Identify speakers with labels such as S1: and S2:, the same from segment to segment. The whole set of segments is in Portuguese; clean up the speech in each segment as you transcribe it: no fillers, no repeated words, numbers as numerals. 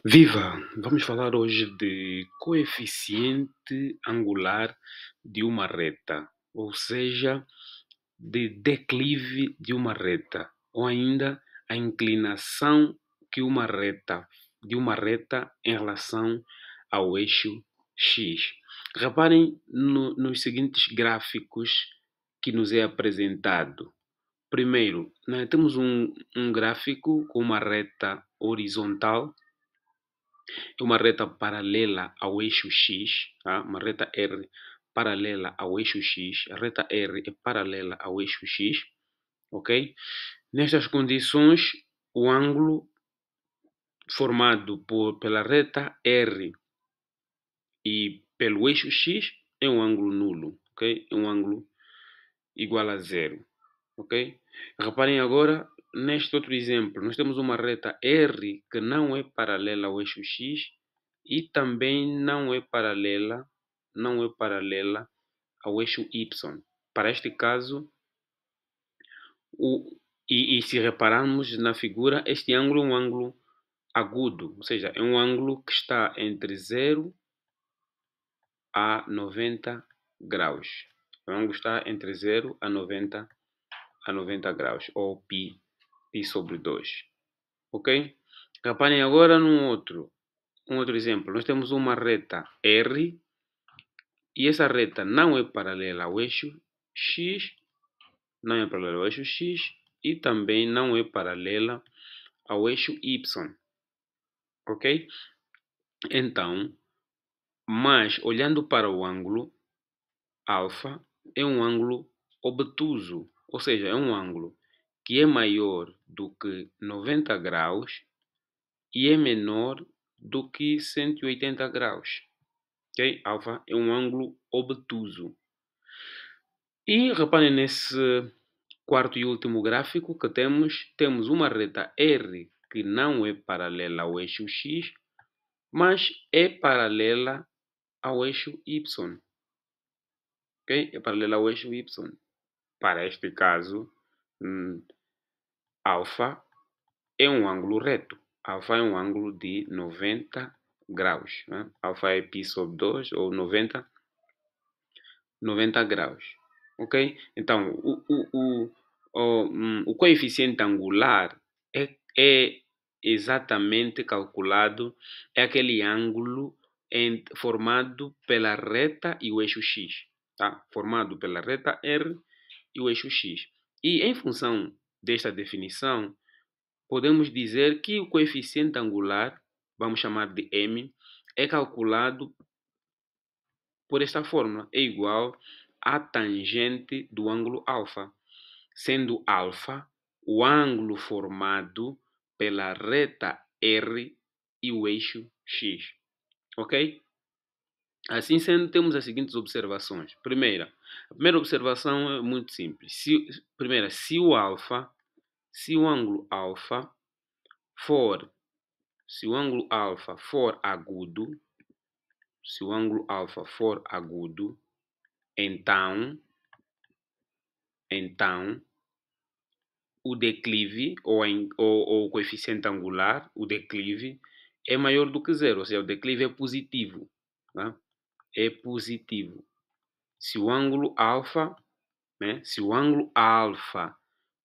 S1: Viva! Vamos falar hoje de coeficiente angular de uma reta, ou seja, de declive de uma reta, ou ainda a inclinação que de uma reta em relação ao eixo X. Reparem nos seguintes gráficos que nos é apresentado. Primeiro, né, temos um gráfico com uma reta horizontal, uma reta paralela ao eixo X, tá? Uma reta R paralela ao eixo X, a reta R é paralela ao eixo X, ok? Nestas condições, o ângulo formado pela reta R e pelo eixo X é um ângulo nulo, ok? É um ângulo igual a zero, ok? Reparem agora neste outro exemplo, nós temos uma reta R que não é paralela ao eixo X e também não é paralela ao eixo Y. Para este caso, e se repararmos na figura, este ângulo é um ângulo agudo, ou seja, é um ângulo que está entre 0 a 90 graus. O ângulo está entre 0 a 90 graus, ou π sobre 2. Ok? Reparem agora um outro exemplo. Nós temos uma reta R e essa reta não é paralela ao eixo X, não é paralela ao eixo X e também não é paralela ao eixo Y. Ok? Então, mas olhando para o ângulo alfa, é um ângulo obtuso, ou seja, é um ângulo que é maior do que 90 graus e é menor do que 180 graus. Ok? Alfa é um ângulo obtuso. E reparem nesse quarto e último gráfico que temos uma reta R que não é paralela ao eixo X, mas é paralela ao eixo Y. Ok? É paralela ao eixo Y. Para este caso, alfa é um ângulo reto. Alfa é um ângulo de 90 graus. Né? Alfa é π sobre 2 ou 90 graus. Ok? Então, o coeficiente angular é exatamente calculado, é aquele ângulo formado pela reta e o eixo X. Tá? Formado pela reta R e o eixo X. E em função desta definição, podemos dizer que o coeficiente angular, vamos chamar de M, é calculado por esta fórmula, é igual à tangente do ângulo alfa, sendo alfa o ângulo formado pela reta R e o eixo X. Ok? Assim sendo, temos as seguintes observações. A primeira observação é muito simples. Se o ângulo alfa for agudo, então o declive ou o coeficiente angular, o declive, é maior do que zero, ou seja, o declive é positivo. Tá? É positivo. Se o ângulo alfa, né,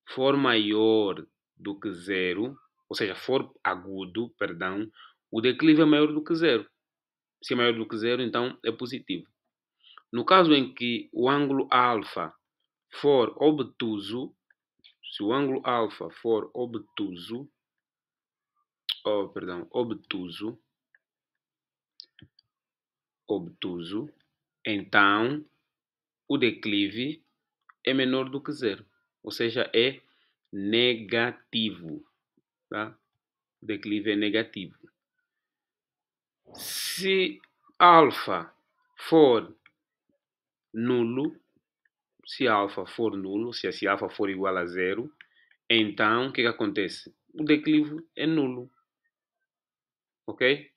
S1: for maior do que zero, ou seja, for agudo, perdão, o declive é maior do que zero. Se é maior do que zero, então é positivo. No caso em que o ângulo alfa for obtuso, se o ângulo alfa for obtuso, então o declive é menor do que zero, ou seja, é negativo. Tá? O declive é negativo. Se alfa for nulo, se alfa for igual a zero, então o que acontece? O declive é nulo. Ok?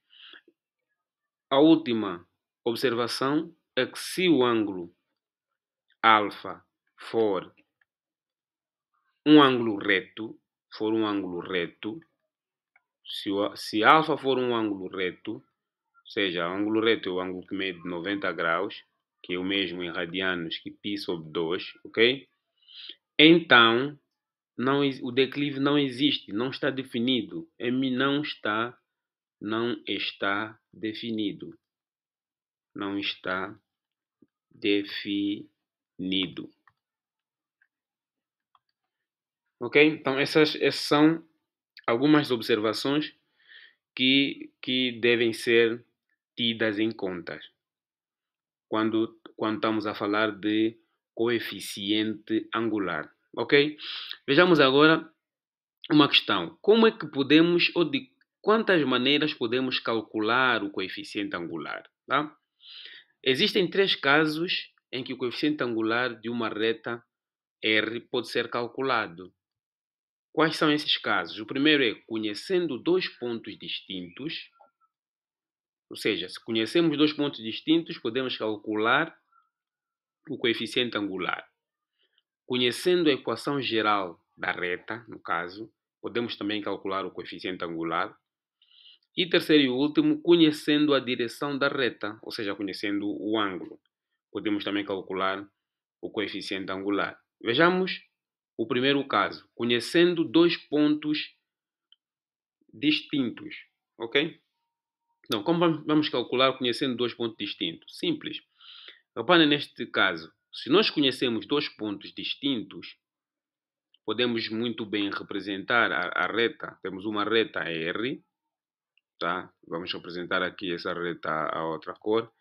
S1: A última observação é que se o ângulo alfa for um ângulo reto, Se alfa for um ângulo reto, ou seja, o ângulo reto é o ângulo que mede 90 graus, que é o mesmo em radianos que π sobre 2, ok? Então, o declive não existe, não está definido. M não está definido. Não está definido. Ok? Então, essas são algumas observações que devem ser tidas em conta quando estamos a falar de coeficiente angular. Ok? Vejamos agora uma questão. Como é que podemos, ou de quantas maneiras podemos calcular o coeficiente angular? Tá? Existem 3 casos em que o coeficiente angular de uma reta R pode ser calculado. Quais são esses casos? O primeiro é conhecendo 2 pontos distintos. Ou seja, se conhecemos 2 pontos distintos, podemos calcular o coeficiente angular. Conhecendo a equação geral da reta, no caso, podemos também calcular o coeficiente angular. E terceiro e último, conhecendo a direção da reta, ou seja, conhecendo o ângulo, podemos também calcular o coeficiente angular. Vejamos o primeiro caso, conhecendo 2 pontos distintos, ok? Então, como vamos calcular conhecendo 2 pontos distintos? Simples. Reparem neste caso, se nós conhecemos 2 pontos distintos, podemos muito bem representar a reta. Temos uma reta R, tá? Vamos representar aqui essa reta a outra cor.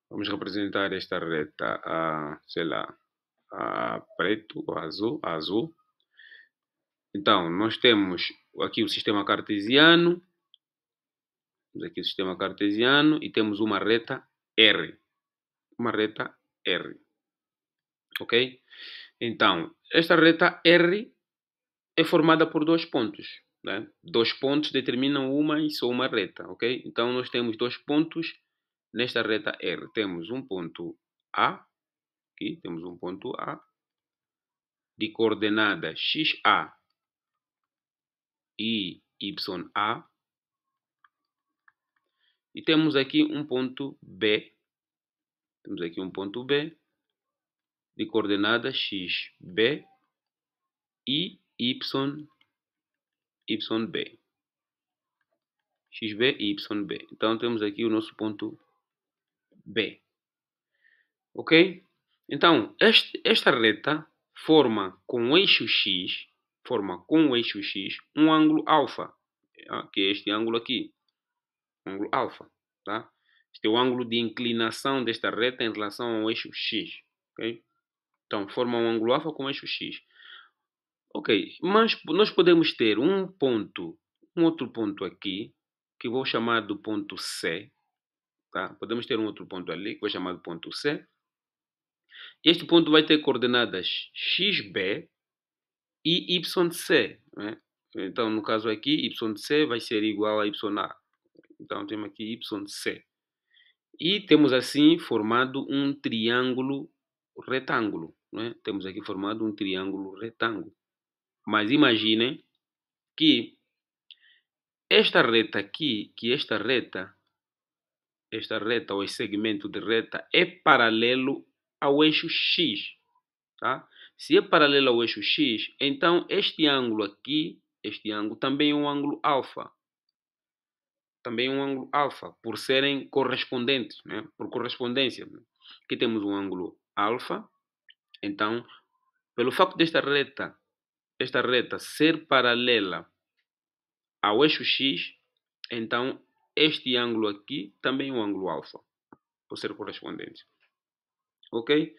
S1: Vamos representar esta reta a, sei lá, a preto, azul. Então, nós temos aqui o sistema cartesiano. Temos aqui o sistema cartesiano e temos uma reta R. Uma reta R. Ok? Então, esta reta R é formada por 2 pontos. Né? 2 pontos determinam uma e só uma reta. Ok? Então, nós temos 2 pontos nesta reta R. Temos um ponto A. Aqui temos um ponto A de coordenada XA e YA. E temos aqui um ponto B. Temos aqui um ponto B de coordenada XB e YB. XB e YB. Então temos aqui o nosso ponto B. Ok? Então, esta reta forma com o eixo X um ângulo alfa, que é este ângulo aqui, ângulo alfa, tá? Este é o ângulo de inclinação desta reta em relação ao eixo X, ok? Então, forma um ângulo alfa com o eixo X. Ok, mas nós podemos ter um outro ponto aqui, que vou chamar do ponto C, tá? Podemos ter um outro ponto ali, que vou chamar de ponto C. Este ponto vai ter coordenadas XB e YC, né? Então, no caso aqui, YC vai ser igual a YA. Então, temos aqui YC. E temos assim formado um triângulo retângulo, né? Temos aqui formado um triângulo retângulo. Mas imaginem que esta reta aqui, esta reta ou esse segmento de reta é paralelo ao eixo X, tá? Se é paralelo ao eixo X, então este ângulo aqui, este ângulo também é um ângulo alfa. Também é um ângulo alfa, por serem correspondentes, né? Por correspondência. Aqui temos um ângulo alfa, então, pelo facto desta reta ser paralela ao eixo X, então este ângulo aqui também é um ângulo alfa, por ser correspondente. Ok?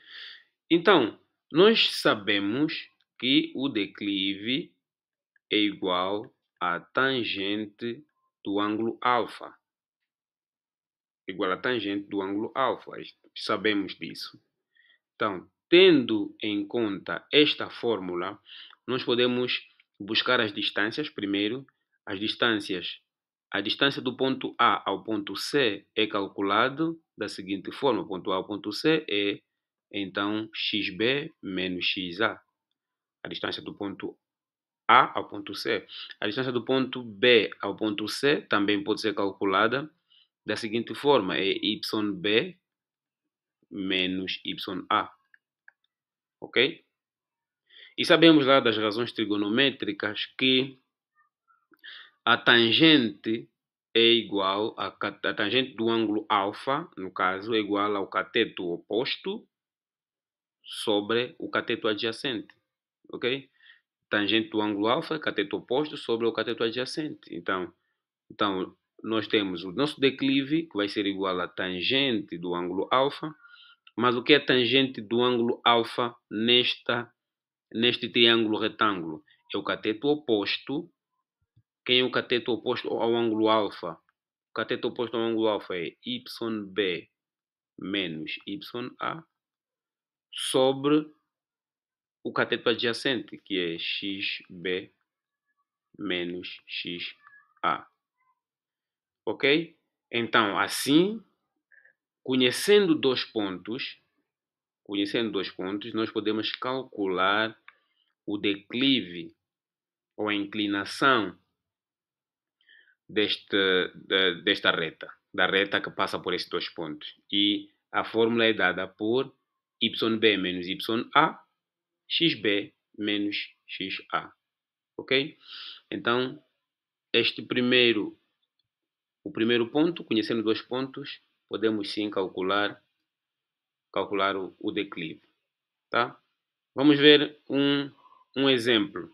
S1: Então, nós sabemos que o declive é igual à tangente do ângulo alfa. Igual à tangente do ângulo alfa. Sabemos disso. Então, tendo em conta esta fórmula, nós podemos buscar as distâncias primeiro. A distância do ponto A ao ponto C é calculado da seguinte forma. O ponto A ao ponto C é, então, XB menos XA. A distância do ponto A ao ponto C. A distância do ponto B ao ponto C também pode ser calculada da seguinte forma: é YB menos YA. Ok? E sabemos lá das razões trigonométricas que a tangente é igual a tangente do ângulo alfa, no caso, é igual ao cateto oposto sobre o cateto adjacente. Ok? Tangente do ângulo alfa, cateto oposto sobre o cateto adjacente. Então nós temos o nosso declive, que vai ser igual a tangente do ângulo alfa. Mas o que é tangente do ângulo alfa neste triângulo retângulo? É o cateto oposto. Quem é o cateto oposto ao ângulo alfa? O cateto oposto ao ângulo alfa é YB menos YA sobre o cateto adjacente, que é XB menos XA. Ok? Então, assim, conhecendo dois pontos, nós podemos calcular o declive ou a inclinação desta reta, da reta que passa por esses dois pontos. E a fórmula é dada por YB menos YA, XB menos XA. Ok? Então, o primeiro ponto, conhecendo dois pontos, podemos sim calcular o declive. Tá? Vamos ver um exemplo.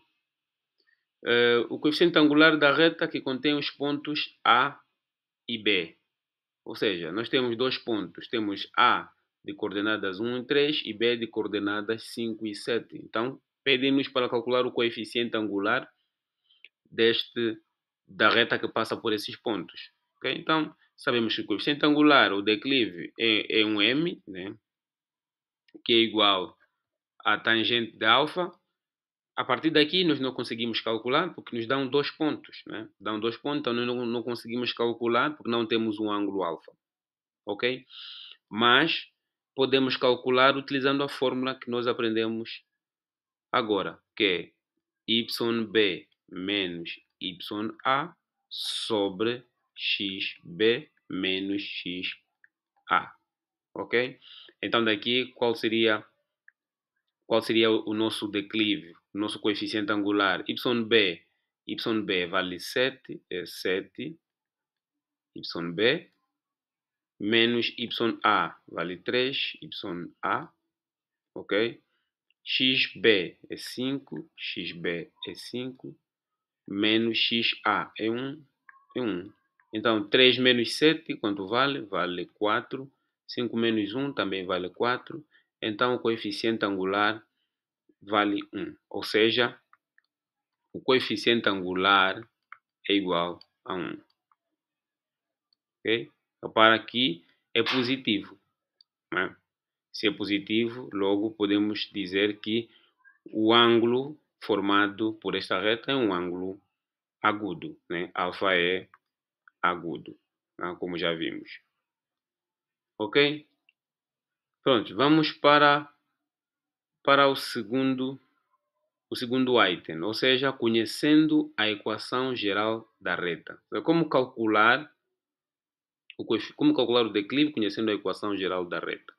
S1: O coeficiente angular da reta que contém os pontos A e B. Ou seja, nós temos dois pontos. Temos A de coordenadas 1 e 3 e B de coordenadas 5 e 7. Então, pedem-nos para calcular o coeficiente angular da reta que passa por esses pontos. Okay? Então, sabemos que o coeficiente angular, o declive, é um m, né? Que é igual a tangente de alfa. A partir daqui, nós não conseguimos calcular porque nos dão dois pontos. Né? Dão dois pontos, então nós não conseguimos calcular porque não temos um ângulo alfa. Ok? Mas podemos calcular utilizando a fórmula que nós aprendemos agora, que é YB menos YA sobre XB menos XA. Ok? Então, daqui, qual seria o nosso declive, o nosso coeficiente angular? YB vale 7, é 7, YB, menos YA vale 3, YA, ok? XB é 5, XB é 5, menos XA é 1, é 1. Então, 3 menos 7, quanto vale? Vale 4. 5 menos 1 também vale 4. Então, o coeficiente angular vale 1. Ou seja, o coeficiente angular é igual a 1. Ok? Repara que é positivo. Né? Se é positivo, logo podemos dizer que o ângulo formado por esta reta é um ângulo agudo. Né? Alfa é agudo, né? Como já vimos. Ok? Pronto, vamos para o segundo item, ou seja, conhecendo a equação geral da reta. Como calcular o declive conhecendo a equação geral da reta?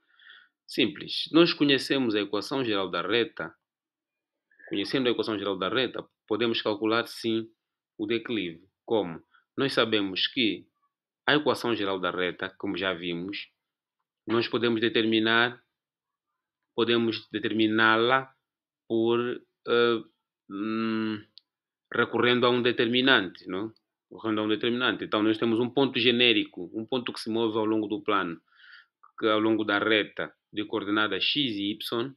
S1: Simples. Nós conhecemos a equação geral da reta. Conhecendo a equação geral da reta, podemos calcular sim o declive. Como? Nós sabemos que a equação geral da reta, como já vimos, nós podemos determiná-la por recorrendo a um determinante, não? Recorrendo a um determinante. Então, nós temos um ponto genérico, um ponto que se move ao longo do plano, que ao longo da reta de coordenadas x e y,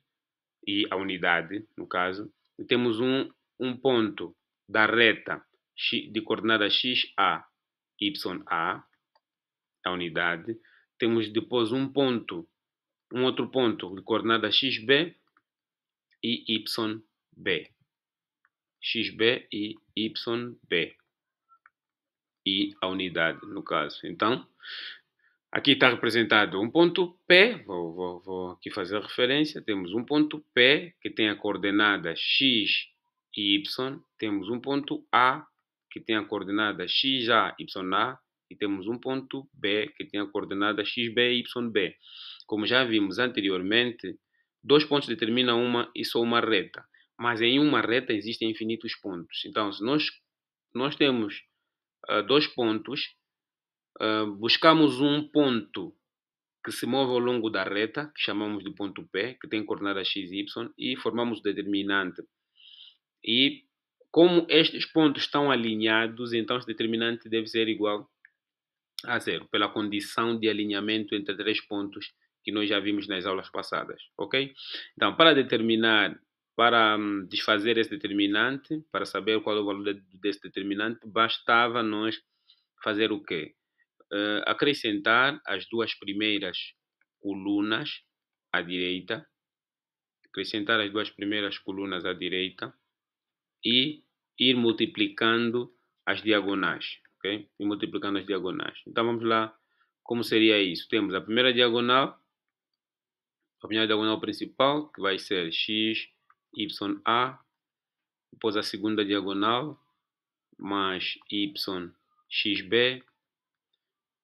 S1: e a unidade, no caso, e temos um ponto da reta de coordenadas x, a, y, a unidade. Temos depois um outro ponto de coordenadas xb e yb. XB e YB. E a unidade, no caso. Então, aqui está representado um ponto P, vou aqui fazer referência. Temos um ponto P que tem a coordenada X y, temos um ponto A, que tem a coordenada xa, ya, e temos um ponto B, que tem a coordenada xb, yb. Como já vimos anteriormente, dois pontos determinam uma e só uma reta. Mas em uma reta existem infinitos pontos. Então, se nós temos dois pontos, buscamos um ponto que se move ao longo da reta, que chamamos de ponto P, que tem coordenada x e y, e formamos o determinante. E como estes pontos estão alinhados, então esse determinante deve ser igual a zero, pela condição de alinhamento entre três pontos que nós já vimos nas aulas passadas, ok? Então, para desfazer esse determinante, para saber qual é o valor desse determinante, bastava nós fazer o quê? Acrescentar as duas primeiras colunas à direita, e ir multiplicando as diagonais, ok? E multiplicando as diagonais. Então vamos lá, como seria isso? Temos a primeira diagonal principal, que vai ser x, y, a. Depois a segunda diagonal, mais y, xb.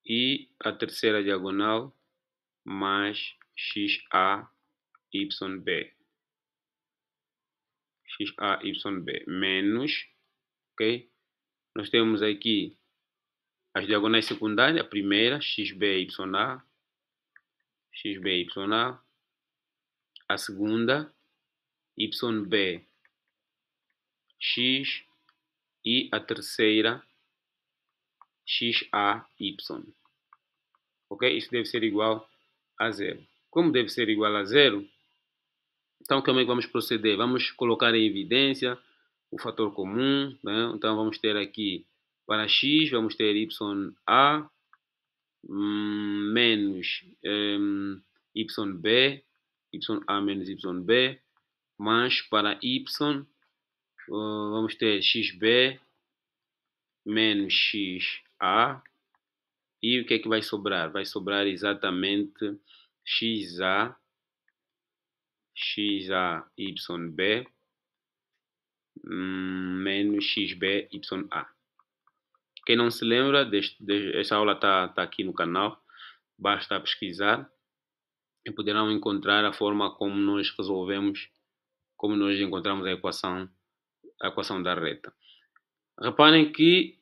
S1: E a terceira diagonal, mais xa, yb. xa, yb, menos, ok? Nós temos aqui as diagonais secundárias, a primeira, xb, ya, a segunda, yb, x, e a terceira, xa, y. Ok? Isso deve ser igual a zero. Como deve ser igual a zero, então como é que vamos proceder? Vamos colocar em evidência o fator comum, né? Então vamos ter aqui, para x, vamos ter ya menos yb, ya menos yb, mas para y vamos ter xb menos xa, e o que é que vai sobrar? Vai sobrar exatamente xa yb menos xb ya. Quem não se lembra, esta aula está aqui no canal, basta pesquisar e poderão encontrar a forma como nós encontramos a equação da reta. Reparem que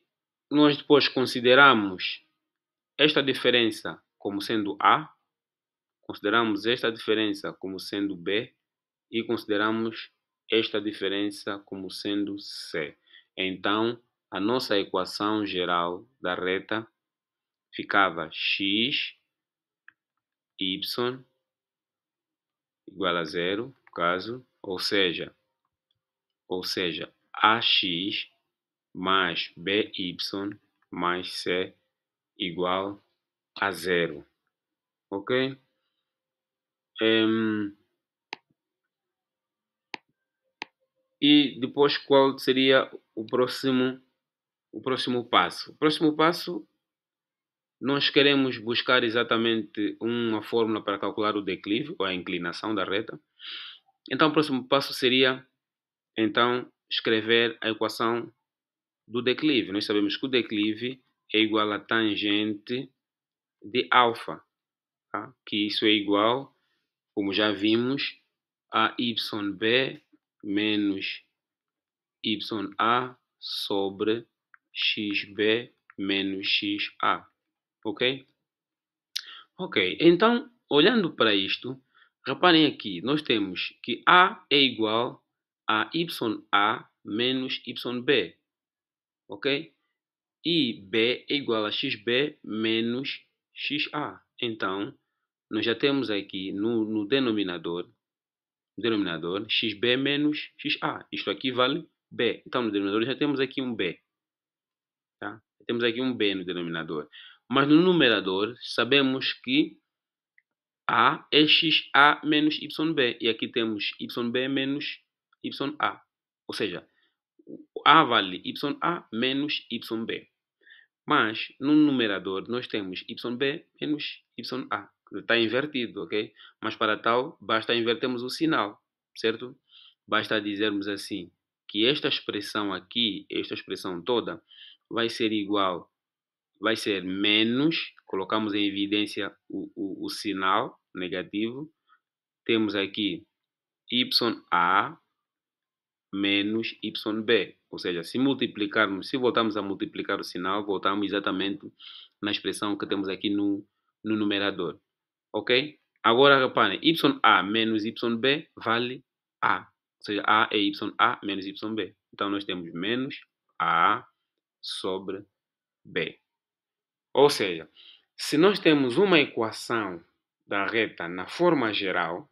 S1: nós depois consideramos esta diferença como sendo A, consideramos esta diferença como sendo B e consideramos esta diferença como sendo C. Então, a nossa equação geral da reta ficava x, y igual a zero, no caso, ou seja, ax mais by mais c igual a zero, ok? E depois qual seria o próximo passo? O próximo passo, nós queremos buscar exatamente uma fórmula para calcular o declive, ou a inclinação da reta. Então o próximo passo seria, então, escrever a equação do declive. Nós sabemos que o declive é igual a tangente de alfa, tá? Que isso é igual, como já vimos, a yb menos ya sobre xb menos xa, ok? Ok, então, olhando para isto, reparem aqui, nós temos que a é igual a ya menos yb, ok? E b é igual a xb menos xa. Então, nós já temos aqui no denominador xb menos xa. Isto aqui vale b. Então, no denominador já temos aqui um b. Tá? Temos aqui um b no denominador. Mas no numerador, sabemos que a é xa menos yb. E aqui temos yb menos ya. Ou seja, a vale ya menos yb. Mas no numerador nós temos yb menos ya. Está invertido, ok? Mas para tal, basta invertermos o sinal, certo? Basta dizermos assim que esta expressão aqui, esta expressão toda, vai ser igual, vai ser menos, colocamos em evidência o sinal negativo, temos aqui YA menos YB, ou seja, se voltarmos a multiplicar o sinal, voltamos exatamente na expressão que temos aqui no numerador, ok? Agora, reparem, YA menos YB vale A, ou seja, A é YA menos YB. Então, nós temos menos A sobre B. Ou seja, se nós temos uma equação da reta na forma geral,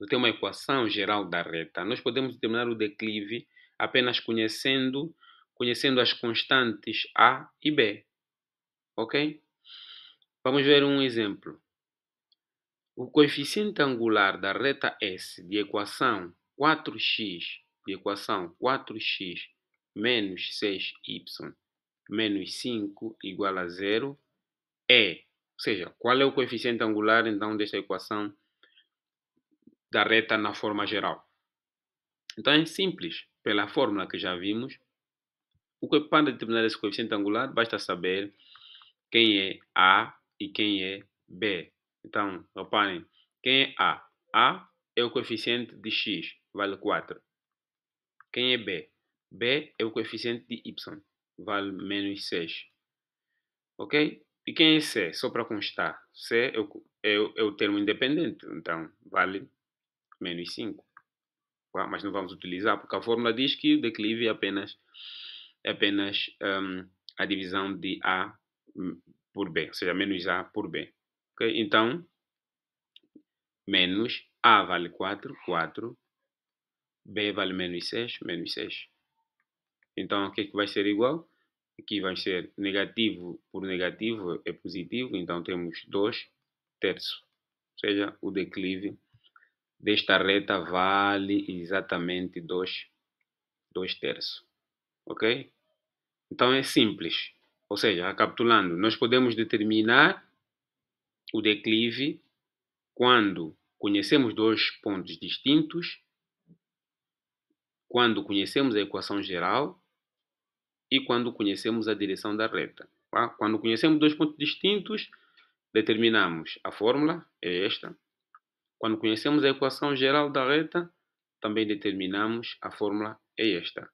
S1: tem uma equação geral da reta, nós podemos determinar o declive apenas conhecendo as constantes A e B. Ok? Vamos ver um exemplo. O coeficiente angular da reta S de equação 4x menos 6y menos 5 igual a 0 é, ou seja, qual é o coeficiente angular então desta equação da reta na forma geral? Então é simples, pela fórmula que já vimos, para determinar esse coeficiente angular basta saber quem é A e quem é B. Então, reparem, quem é A? A é o coeficiente de x, vale 4. Quem é B? B é o coeficiente de y, vale menos 6. Ok? E quem é C? Só para constar, C é o termo independente, então vale menos 5. Mas não vamos utilizar, porque a fórmula diz que o declive é apenas a divisão de A por B, ou seja, menos A por B. Okay? Então, menos A vale 4, 4. B vale menos 6, menos 6. Então, o que é que vai ser igual? Aqui vai ser negativo por negativo é positivo, então temos 2 terços. Ou seja, o declive desta reta vale exatamente 2 terços. Ok? Então é simples. Ou seja, recapitulando, nós podemos determinar o declive quando conhecemos dois pontos distintos, quando conhecemos a equação geral e quando conhecemos a direção da reta. Tá? Quando conhecemos dois pontos distintos, determinamos a fórmula, é esta. Quando conhecemos a equação geral da reta, também determinamos a fórmula, é esta.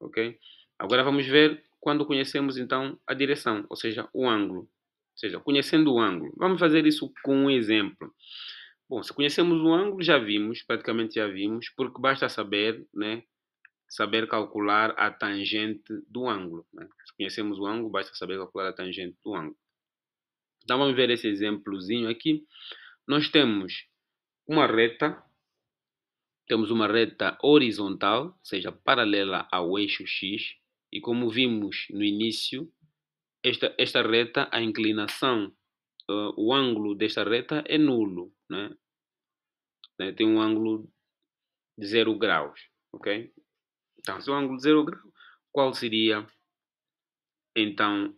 S1: Ok? Agora vamos ver quando conhecemos então a direção, ou seja, o ângulo. Ou seja, conhecendo o ângulo. Vamos fazer isso com um exemplo. Bom, se conhecemos o ângulo, praticamente já vimos, porque basta saber, né, saber calcular a tangente do ângulo. Né? Se conhecemos o ângulo, basta saber calcular a tangente do ângulo. Então vamos ver esse exemplozinho aqui. Nós temos uma reta horizontal, ou seja, paralela ao eixo X, e como vimos no início, esta reta, a inclinação, o ângulo desta reta é nulo, né? Tem um ângulo de 0 graus, ok? Então, se o ângulo de 0 graus, qual seria, então,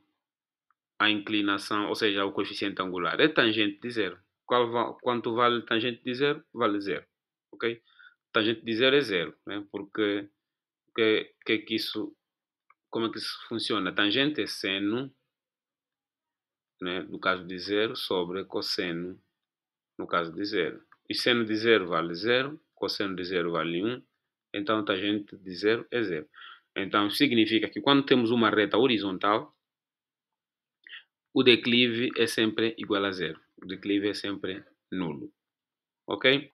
S1: a inclinação, ou seja, o coeficiente angular? É tangente de 0. Quanto vale tangente de 0? Vale 0, ok? Tangente de 0 é 0, né? Porque como é que isso funciona? Tangente é seno, né, no caso de 0, sobre cosseno, no caso de 0. E seno de 0 vale 0, cosseno de 0 vale 1, então tangente de 0 é 0. Então significa que quando temos uma reta horizontal, o declive é sempre igual a 0. O declive é sempre nulo. Ok?